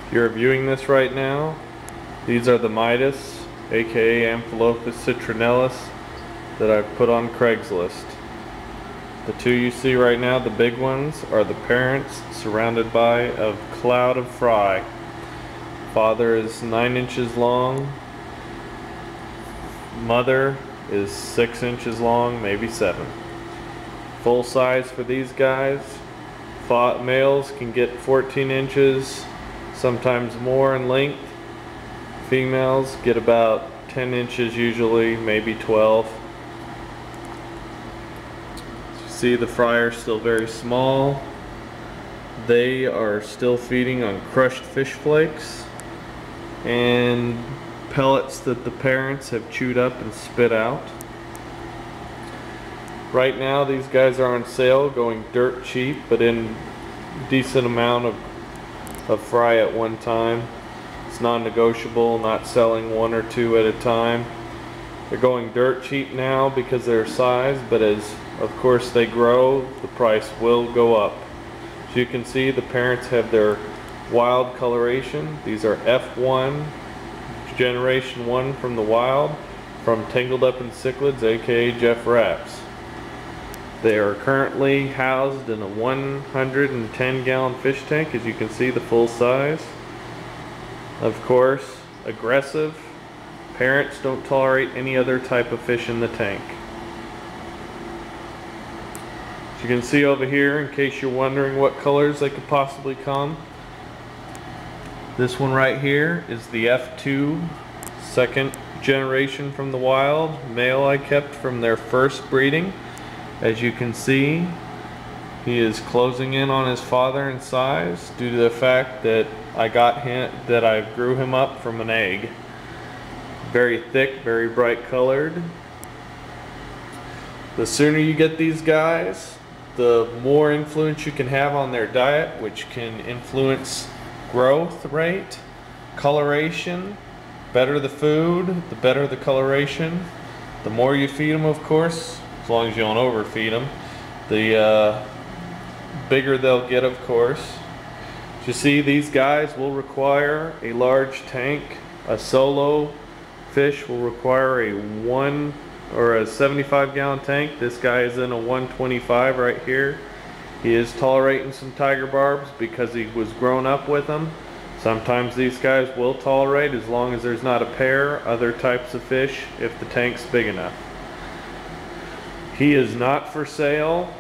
If you're viewing this right now, these are the Midas, aka Amphilophus citronellus, that I've put on Craigslist. The two you see right now, the big ones, are the parents surrounded by a cloud of fry. Father is 9 inches long, mother is 6 inches long, maybe 7. Full size for these guys. Males can get 14 inches, sometimes more in length. Females get about 10 inches usually, maybe 12. As you see, the fry are still very small. They are still feeding on crushed fish flakes and pellets that the parents have chewed up and spit out. Right now these guys are on sale, going dirt cheap, but in decent amount of fry at one time. It's non-negotiable, not selling 1 or 2 at a time. They're going dirt cheap now because of their size, but as of course they grow, the price will go up. As you can see, the parents have their wild coloration. These are F1, generation 1 from the wild, from Tangled Up in Cichlids, aka Jeff Rapps. They are currently housed in a 110-gallon fish tank, as you can see, the full size. Of course, aggressive. Parents don't tolerate any other type of fish in the tank. As you can see over here, in case you're wondering what colors they could possibly come, this one right here is the F2, second generation from the wild, male I kept from their first breeding. As you can see, he is closing in on his father in size due to the fact that I grew him up from an egg. Very thick, very bright colored. The sooner you get these guys, the more influence you can have on their diet, which can influence growth rate, coloration. Better the food, the better the coloration. The more you feed them, of course, as long as you don't overfeed them, the bigger they'll get, of course. As you see, these guys will require a large tank. A solo fish will require a 75-gallon tank. This guy is in a 125 right here. He is tolerating some tiger barbs because he was grown up with them. Sometimes these guys will tolerate, as long as there's not a pair, other types of fish if the tank's big enough. He is not for sale.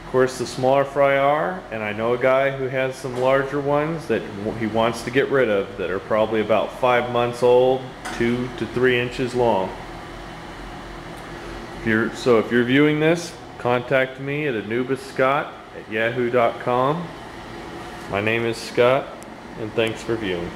Of course, the smaller fry are, and I know a guy who has some larger ones that he wants to get rid of that are probably about 5 months old, 2 to 3 inches long. If you're viewing this, contact me at anubusscott@yahoo.com. My name is Scott, and thanks for viewing.